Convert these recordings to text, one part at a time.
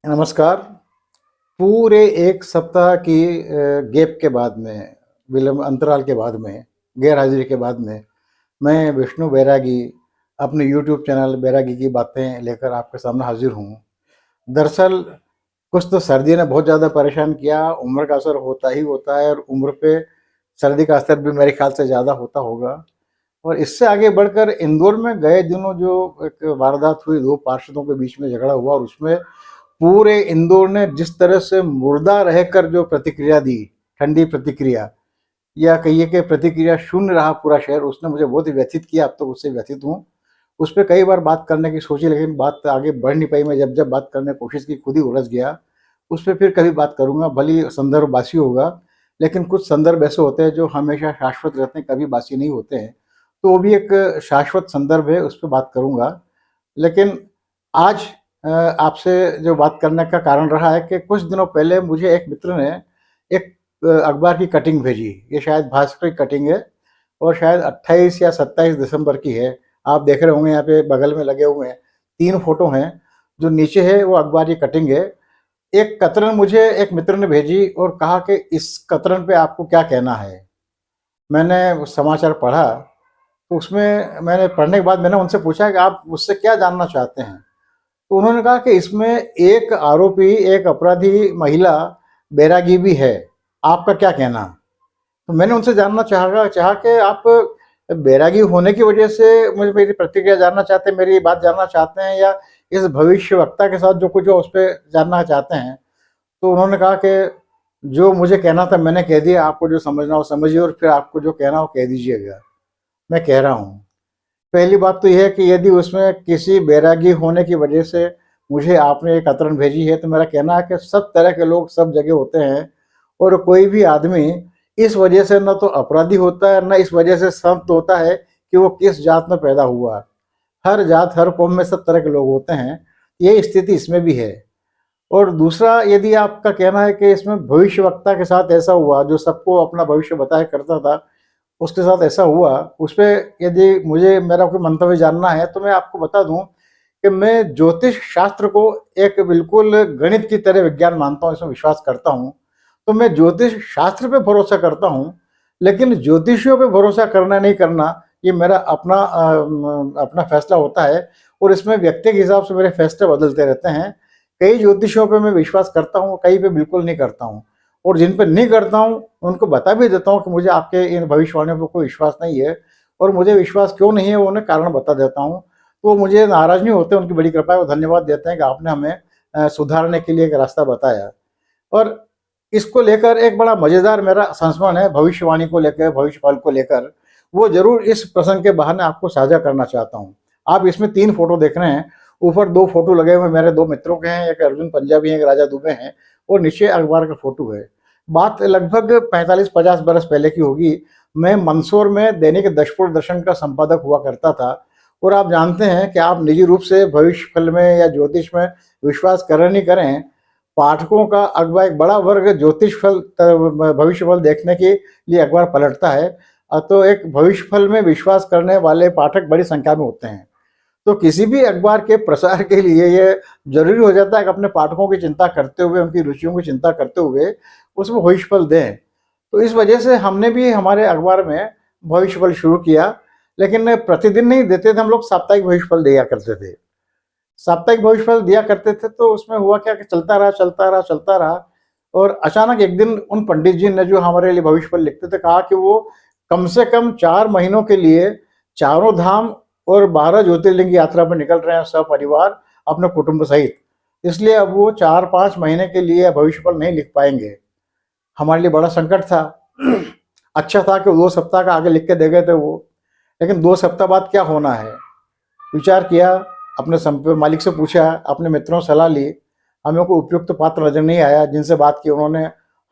नमस्कार। पूरे 1 सप्ताह की गैप के बाद में, विलंब अंतराल के बाद में, गैरहाज़िरी के बाद में, मैं विष्णु बैरागी अपने यूट्यूब चैनल बैरागी की बातें लेकर आपके सामने हाज़िर हूँ। दरअसल कुछ तो सर्दी ने बहुत ज़्यादा परेशान किया, उम्र का असर होता ही होता है और उम्र पे सर्दी का असर भी मेरे ख़्याल से ज़्यादा होता होगा। और इससे आगे बढ़कर इंदौर में गए दिनों जो एक वारदात हुई, 2 पार्षदों के बीच में झगड़ा हुआ और उसमें पूरे इंदौर ने जिस तरह से मुर्दा रहकर जो प्रतिक्रिया दी, ठंडी प्रतिक्रिया या कहिए कि प्रतिक्रिया शून्य रहा पूरा शहर, उसने मुझे बहुत ही व्यथित किया। अब तक उससे व्यथित हूँ। उस पे कई बार बात करने की सोची, लेकिन बात आगे बढ़ नहीं पाई। मैं जब-जब बात करने की कोशिश की, खुद ही उलझ गया। उस पे फिर कभी बात करूँगा, भले ही संदर्भ बासी होगा, लेकिन कुछ संदर्भ ऐसे होते हैं जो हमेशा शाश्वत रहते हैं, कभी बासी नहीं होते हैं। तो वो भी एक शाश्वत संदर्भ है, उस पे बात करूँगा। लेकिन आज आपसे जो बात करने का कारण रहा है कि कुछ दिनों पहले मुझे एक मित्र ने एक अखबार की कटिंग भेजी। ये शायद भास्कर की कटिंग है और शायद 28 या 27 दिसंबर की है। आप देख रहे होंगे यहाँ पे बगल में लगे हुए हैं, 3 फ़ोटो हैं। जो नीचे है वो अखबार की कटिंग है। एक कतरन मुझे एक मित्र ने भेजी और कहा कि इस कतरन पे आपको क्या कहना है? मैंने वो समाचार पढ़ा, तो उसमें मैंने पढ़ने के बाद मैंने उनसे पूछा कि आप मुझसे क्या जानना चाहते हैं? तो उन्होंने कहा कि इसमें एक आरोपी, एक अपराधी महिला बैरागी भी है। आपका क्या कहना? तो मैंने उनसे जानना चाहा कि आप बैरागी होने की वजह से मुझे मेरी प्रतिक्रिया जानना चाहते हैं, मेरी बात जानना चाहते हैं, या इस भविष्यवक्ता के साथ जो कुछ हो उस पे जानना चाहते हैं? तो उन्होंने कहा कि जो मुझे कहना था मैंने कह दिया, आपको जो समझना हो समझिए और फिर आपको जो कहना हो कह दीजिएगा। मैं कह रहा हूँ। पहली बात तो ये है कि यदि उसमें किसी बैरागी होने की वजह से मुझे आपने एक कतरन भेजी है, तो मेरा कहना है कि सब तरह के लोग सब जगह होते हैं और कोई भी आदमी इस वजह से न तो अपराधी होता है, न इस वजह से संत होता है कि वो किस जात में पैदा हुआ। हर जात, हर कौम में सब तरह के लोग होते हैं। ये स्थिति इसमें भी है। और दूसरा, यदि आपका कहना है कि इसमें भविष्यवक्ता के साथ ऐसा हुआ, जो सबको अपना भविष्य बताया करता था, उसके साथ ऐसा हुआ, उसपे यदि मुझे मेरा कोई मंतव्य जानना है, तो मैं आपको बता दूँ कि मैं ज्योतिष शास्त्र को एक बिल्कुल गणित की तरह विज्ञान मानता हूँ, इसमें विश्वास करता हूँ। तो मैं ज्योतिष शास्त्र पे भरोसा करता हूँ, लेकिन ज्योतिषियों पे भरोसा करना नहीं करना, ये मेरा अपना फैसला होता है और इसमें व्यक्ति के हिसाब से मेरे फैसले बदलते रहते हैं। कई ज्योतिषियों पे मैं विश्वास करता हूँ, कई पे बिल्कुल नहीं करता हूँ और जिन पे नहीं करता हूँ, उनको बता भी देता हूँ कि मुझे आपके इन भविष्यवाणियों पे कोई विश्वास नहीं है और मुझे विश्वास क्यों नहीं है, वो उन्हें कारण बता देता हूँ। तो वो मुझे नाराज़ नहीं होते, उनकी बड़ी कृपा है, वो धन्यवाद देते हैं कि आपने हमें सुधारने के लिए एक रास्ता बताया। और इसको लेकर एक बड़ा मज़ेदार मेरा संस्मरण है भविष्यवाणी को लेकर, भविष्यफल को लेकर। वो ज़रूर इस प्रसंग के बहाने आपको साझा करना चाहता हूँ। आप इसमें 3 फ़ोटो देख रहे हैं। ऊपर 2 फ़ोटो लगे हुए मेरे 2 मित्रों के हैं, एक अर्जुन पंजाबी है, एक राजा दुबे हैं और नीचे अखबार का फ़ोटो है। बात लगभग 45-50 बरस पहले की होगी। मैं मंदसौर में दैनिक दशपुर-दर्शन का संपादक हुआ करता था और आप जानते हैं कि आप निजी रूप से भविष्य फल में या ज्योतिष में विश्वास करें नहीं करें, पाठकों का अगवा एक बड़ा वर्ग ज्योतिष फल भविष्य फल देखने के लिए अखबार पलटता है। तो एक भविष्य फल में विश्वास करने वाले पाठक बड़ी संख्या में होते हैं। तो किसी भी अखबार के प्रसार के लिए ये ज़रूरी हो जाता है कि अपने पाठकों की चिंता करते हुए, उनकी रुचियों की चिंता करते हुए उसमें भविष्यफल दें। तो इस वजह से हमने भी हमारे अखबार में भविष्यफल शुरू किया, लेकिन प्रतिदिन नहीं देते थे हम लोग, साप्ताहिक भविष्यफल दिया करते थे। साप्ताहिक भविष्यफल दिया करते थे तो उसमें हुआ क्या कि चलता रहा, चलता रहा, चलता रहा और अचानक एक दिन उन पंडित जी ने जो हमारे लिए भविष्यफल लिखते थे, कहा कि वो कम से कम 4 महीनों के लिए चारों धाम और 12 ज्योतिर्लिंग की यात्रा पर निकल रहे हैं सपरिवार अपने कुटुंब सहित। इसलिए अब वो 4-5 महीने के लिए भविष्यफल नहीं लिख पाएँगे। हमारे लिए बड़ा संकट था। अच्छा था कि 2 सप्ताह का आगे लिख के दे गए थे वो, लेकिन 2 सप्ताह बाद क्या होना है? विचार किया, अपने मालिक से पूछा, अपने मित्रों से सलाह ली। हमें कोई उपयुक्त पात्र नज़र नहीं आया, जिनसे बात की उन्होंने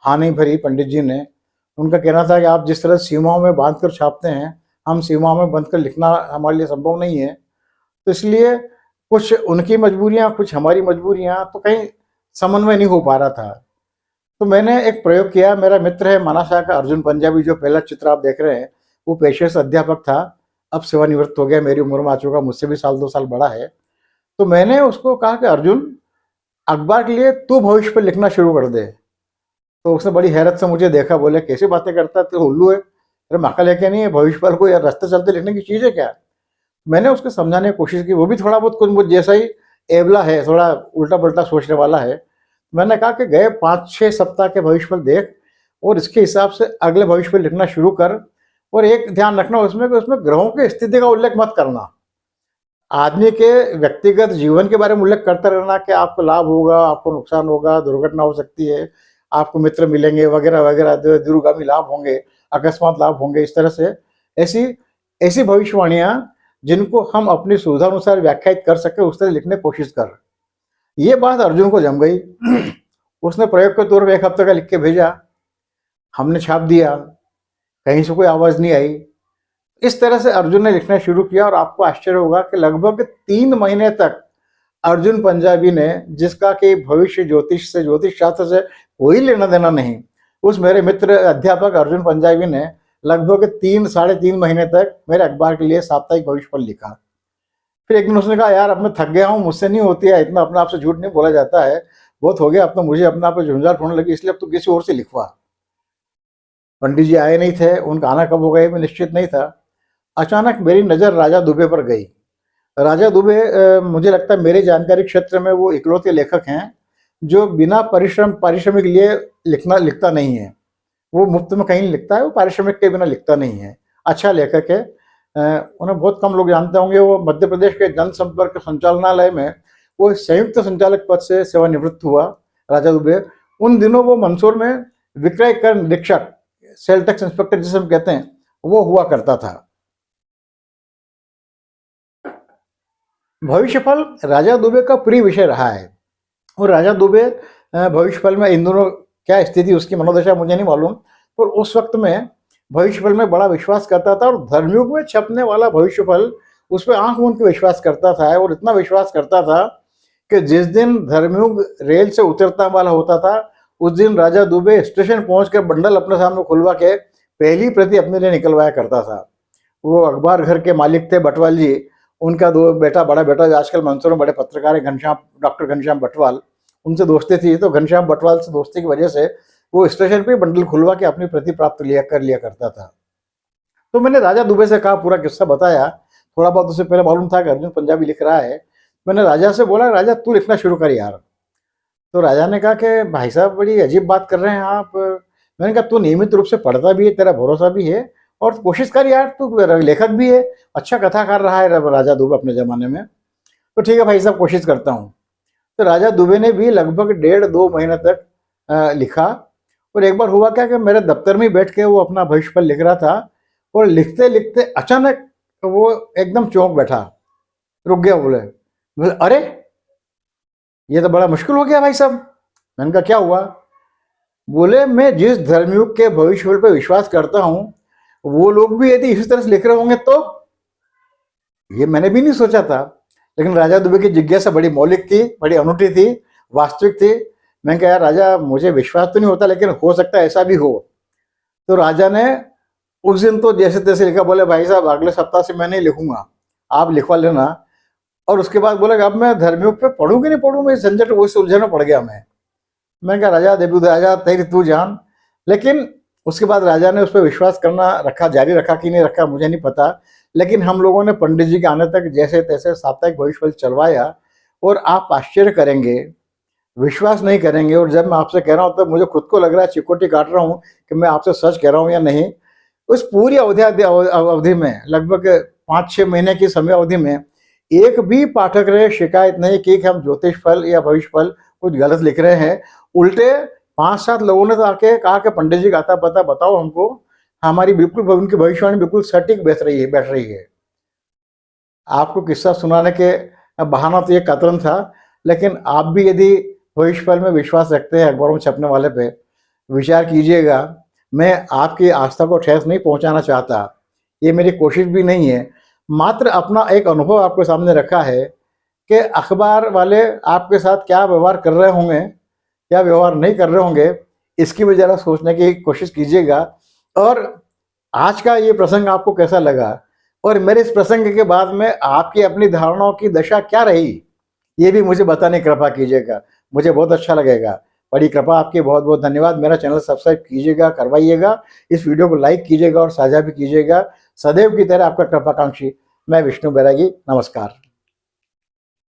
हाँ नहीं भरी पंडित जी ने। उनका कहना था कि आप जिस तरह सीमाओं में बाँध कर छापते हैं, हम सीमाओं में बंध कर लिखना हमारे लिए संभव नहीं है। तो इसलिए कुछ उनकी मजबूरियाँ, कुछ हमारी मजबूरियाँ, तो कहीं समन्वय नहीं हो पा रहा था। तो मैंने एक प्रयोग किया। मेरा मित्र है मनासा का अर्जुन पंजाबी, जो पहला चित्र आप देख रहे हैं, वो पेशे से अध्यापक था, अब सेवानिवृत्त हो गया, मेरी उम्र में आ चुका, मुझसे भी साल 2 साल बड़ा है। तो मैंने उसको कहा कि अर्जुन, अखबार के लिए तू भविष्य पर लिखना शुरू कर दे। तो उसने बड़ी हैरत से मुझे देखा, बोले कैसी बातें करता है, तू उल्लू है, तेरे अकल है क्या नहीं है, भविष्य पर कोई रास्ते चलते लिखने की चीज़ है क्या? मैंने उसको समझाने की कोशिश की, वो भी थोड़ा बहुत कुछ मुझ जैसा ही एबला है, थोड़ा उल्टा-पुल्टा सोचने वाला है। मैंने कहा कि गए 5-6 सप्ताह के भविष्य पर देख और इसके हिसाब से अगले भविष्य पर लिखना शुरू कर, और एक ध्यान रखना उसमें कि उसमें ग्रहों की स्थिति का उल्लेख मत करना। आदमी के व्यक्तिगत जीवन के बारे में उल्लेख करते रहना कि आपको लाभ होगा, आपको नुकसान होगा, दुर्घटना हो सकती है, आपको मित्र मिलेंगे वगैरह-वगैरह, दूरगामी लाभ होंगे, अकस्मात लाभ होंगे, इस तरह से ऐसी ऐसी भविष्यवाणियाँ जिनको हम अपनी सुविधानुसार व्याख्यायित कर सकें, उस तरह लिखने की कोशिश कर। ये बात अर्जुन को जम गई। उसने प्रयोग के तौर पे 1 हफ्ते का लिख के भेजा, हमने छाप दिया, कहीं से कोई आवाज़ नहीं आई। इस तरह से अर्जुन ने लिखना शुरू किया और आपको आश्चर्य होगा कि लगभग 3 महीने तक अर्जुन पंजाबी ने, जिसका कि भविष्य ज्योतिष से, ज्योतिष शास्त्र से कोई लेना देना नहीं, उस मेरे मित्र अध्यापक अर्जुन पंजाबी ने लगभग 3 साढ़े 3 महीने तक मेरे अखबार के लिए साप्ताहिक भविष्य पर लिखा। फिर एक दिन उसने कहा, यार अब मैं थक गया हूँ, मुझसे नहीं होती है, इतना अपने आप से झूठ नहीं बोला जाता है, बहुत हो गया, अब तो मुझे अपने आप पे झुंझाट होने लगी, इसलिए अब तो किसी और से लिखवा। पंडित जी आए नहीं थे, उनका आना कब हो गया मैं निश्चित नहीं था। अचानक मेरी नज़र राजा दुबे पर गई। राजा दुबे मुझे लगता है मेरे जानकारी क्षेत्र में वो इकलौते लेखक हैं जो बिना पारिश्रमिक लिए लिखता नहीं है। वो मुफ्त में कहीं नहीं लिखता है, वो पारिश्रमिक के बिना लिखता नहीं है। अच्छा लेखक है। उन्हें बहुत कम लोग जानते होंगे। वो मध्य प्रदेश के जनसंपर्क संचालनालय में वो संयुक्त संचालक पद से सेवानिवृत्त हुआ, राजा दुबे। उन दिनों वो मंदसौर में विक्रय कर निरीक्षक, सेल टैक्स इंस्पेक्टर जिसे हम कहते हैं, वो हुआ करता था। भविष्यफल राजा दुबे का प्रिय विषय रहा है और राजा दुबे भविष्यफल में इन दोनों क्या स्थिति उसकी मनोदशा मुझे नहीं मालूम, पर उस वक्त में भविष्यफल में बड़ा विश्वास करता था और धर्मयुग में छपने वाला भविष्यफल उस पर आंख मूंद के विश्वास करता था। और इतना विश्वास करता था कि जिस दिन धर्मयुग रेल से उतरता वाला होता था, उस दिन राजा दुबे स्टेशन पहुंचकर बंडल अपने सामने खुलवा के पहली प्रति अपने लिए निकलवाया करता था। वो अखबार घर के मालिक थे बटवाल जी, उनका दो बेटा, बड़ा बेटा जो आजकल मंदसौर में बड़े पत्रकार है, घनश्याम, डॉक्टर घनश्याम बटवाल, उनसे दोस्ती थी। तो घनश्याम बटवाल से दोस्ती की वजह से वो स्टेशन पे बंडल खुलवा के अपनी प्रति प्राप्त कर लिया करता था। तो मैंने राजा दुबे से कहा, पूरा किस्सा बताया। थोड़ा बहुत उससे पहले मालूम था कि अर्जुन पंजाबी लिख रहा है। मैंने राजा से बोला, राजा तू लिखना शुरू कर यार। तो राजा ने कहा कि भाई साहब बड़ी अजीब बात कर रहे हैं आप। मैंने कहा तू नियमित रूप से पढ़ता भी है, तेरा भरोसा भी है और कोशिश कर यार, तू लेखक भी है, अच्छा कथाकार रहा है राजा दुबे अपने ज़माने में। तो ठीक है भाई साहब, कोशिश करता हूँ। तो राजा दुबे ने भी लगभग 1.5-2 महीने तक लिखा। और एक बार हुआ क्या कि मेरे दफ्तर में बैठ के वो अपना भविष्यफल लिख रहा था और लिखते लिखते अचानक वो एकदम चौंक बैठा, रुक गया। बोले अरे ये तो बड़ा मुश्किल हो गया भाई साहब। मैंने कहा क्या हुआ? बोले मैं जिस धर्मयुग के भविष्यफल पर विश्वास करता हूँ, वो लोग भी यदि इसी तरह से लिख रहे होंगे तो। ये मैंने भी नहीं सोचा था, लेकिन राजा दुबे की जिज्ञासा बड़ी मौलिक थी, बड़ी अनूठी थी, वास्तविक थी। मैंने कहा यार राजा, मुझे विश्वास तो नहीं होता, लेकिन हो सकता है ऐसा भी हो। तो राजा ने उस दिन तो जैसे तैसे लिखा। बोले भाई साहब अगले सप्ताह से मैं नहीं लिखूंगा, आप लिखवा लेना। और उसके बाद बोले अब मैं धर्मयुग पे पढ़ूँ कि नहीं पढ़ूँ, मैं झंझट वही उलझन में पड़ गया मैंने कहा राजा देबू राजा तेरी तू जान। लेकिन उसके बाद राजा ने उस पर विश्वास करना रखा, जारी रखा कि नहीं रखा मुझे नहीं पता। लेकिन हम लोगों ने पंडित जी के आने तक जैसे तैसे साप्ताहिक भविष्यफल चलवाया। और आप आश्चर्य करेंगे, विश्वास नहीं करेंगे, और जब मैं आपसे कह रहा हूँ तो मुझे खुद को लग रहा है चिकोटी काट रहा हूँ कि मैं आपसे सच कह रहा हूँ या नहीं। उस पूरी अवधि में लगभग 5-6 महीने की समय अवधि में एक भी पाठक ने शिकायत नहीं की कि हम ज्योतिष फल या भविष्य फल कुछ गलत लिख रहे हैं। उल्टे 5-7 लोगों ने तो आके कहा कि पंडित जी आता पता बताओ हमको, हमारी बिल्कुल उनकी भविष्यवाणी बिल्कुल सटीक बैठ रही है। आपको किस्सा सुनाने के बहाना तो ये कतरन था, लेकिन आप भी यदि भविष्यफल में विश्वास रखते हैं, अखबारों में छपने वाले पे विचार कीजिएगा। मैं आपकी आस्था को ठेस नहीं पहुंचाना चाहता, ये मेरी कोशिश भी नहीं है। मात्र अपना एक अनुभव आपके सामने रखा है कि अखबार वाले आपके साथ क्या व्यवहार कर रहे होंगे, क्या व्यवहार नहीं कर रहे होंगे, इसकी भी ज़रा सोचने की कोशिश कीजिएगा। और आज का ये प्रसंग आपको कैसा लगा, और मेरे इस प्रसंग के बाद में आपकी अपनी धारणाओं की दशा क्या रही, ये भी मुझे बताने की कृपा कीजिएगा, मुझे बहुत अच्छा लगेगा। बड़ी कृपा आपकी, बहुत बहुत धन्यवाद। मेरा चैनल सब्सक्राइब कीजिएगा, करवाइएगा, इस वीडियो को लाइक कीजिएगा और साझा भी कीजिएगा। सदैव की तरह आपका कृपाकांक्षी मैं विष्णु बैरागी। नमस्कार।